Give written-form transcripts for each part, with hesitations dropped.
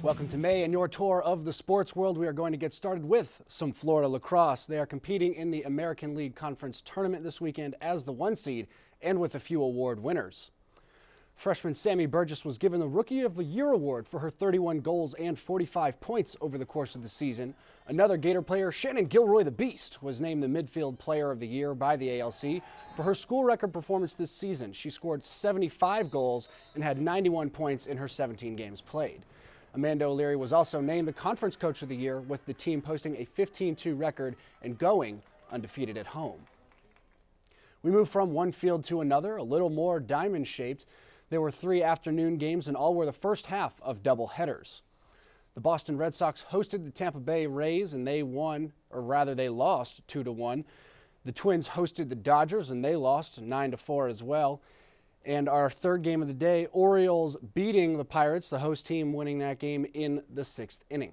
Welcome to May and your tour of the sports world. We are going to get started with some Florida lacrosse. They are competing in the American League Conference tournament this weekend as the 1 seed and with a few award winners. Freshman Sammy Burgess was given the Rookie of the Year award for her 31 goals and 45 points over the course of the season. Another Gator player, Shannon Gilroy the Beast, was named the Midfield Player of the Year by the ALC for her school record performance this season. She scored 75 goals and had 91 points in her 17 games played. Amanda O'Leary was also named the Conference Coach of the Year, with the team posting a 15-2 record and going undefeated at home. We move from one field to another, a little more diamond-shaped. There were 3 afternoon games, and all were the first half of doubleheaders. The Boston Red Sox hosted the Tampa Bay Rays, and they won, or rather they lost 2-1. The Twins hosted the Dodgers, and they lost 9-4 as well. And our third game of the day, Orioles beating the Pirates, the host team winning that game in the 6th inning.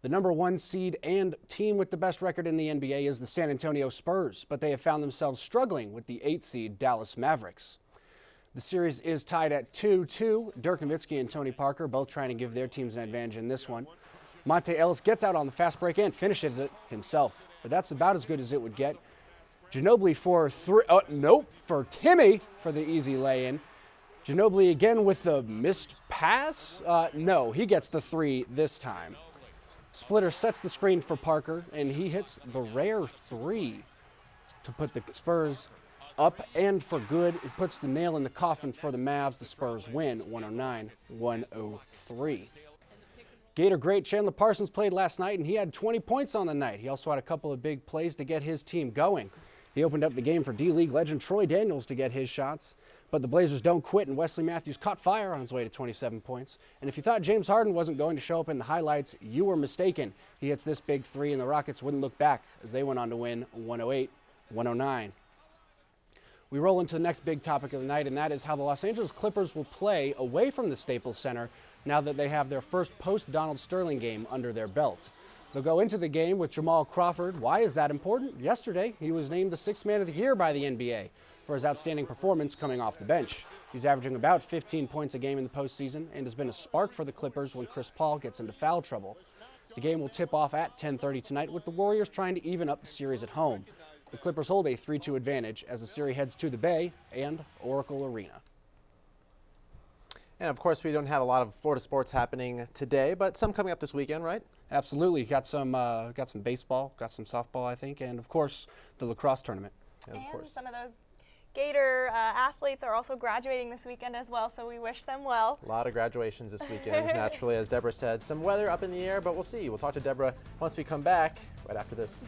The number 1 seed and team with the best record in the NBA is the San Antonio Spurs, but they have found themselves struggling with the 8th seed Dallas Mavericks. The series is tied at 2-2. Dirk Nowitzki and Tony Parker both trying to give their teams an advantage in this one. Monte Ellis gets out on the fast break and finishes it himself, but that's about as good as it would get. Ginobili for 3, for Timmy for the easy lay-in. Ginobili again with the missed pass. No, he gets the 3 this time. Splitter sets the screen for Parker, and he hits the rare 3 to put the Spurs up and for good. It puts the nail in the coffin for the Mavs. The Spurs win 109-103. Gator great Chandler Parsons played last night, and he had 20 points on the night. He also had a couple of big plays to get his team going. He opened up the game for D-League legend Troy Daniels to get his shots, but the Blazers don't quit, and Wesley Matthews caught fire on his way to 27 points. And if you thought James Harden wasn't going to show up in the highlights, you were mistaken. He hits this big 3, and the Rockets wouldn't look back as they went on to win 108-109. We roll into the next big topic of the night, and that is how the Los Angeles Clippers will play away from the Staples Center now that they have their first post-Donald Sterling game under their belt. They'll go into the game with Jamal Crawford. Why is that important? Yesterday, he was named the 6th Man of the Year by the NBA for his outstanding performance coming off the bench. He's averaging about 15 points a game in the postseason and has been a spark for the Clippers when Chris Paul gets into foul trouble. The game will tip off at 10:30 tonight, with the Warriors trying to even up the series at home. The Clippers hold a 3-2 advantage as the series heads to the Bay and Oracle Arena. And of course, we don't have a lot of Florida sports happening today, but some coming up this weekend, right? Absolutely. Got some baseball, got some softball, I think, and of course the lacrosse tournament. And some of those Gator athletes are also graduating this weekend as well, so we wish them well. A lot of graduations this weekend, naturally, as Deborah said. Some weather up in the air, but we'll see. We'll talk to Deborah once we come back right after this.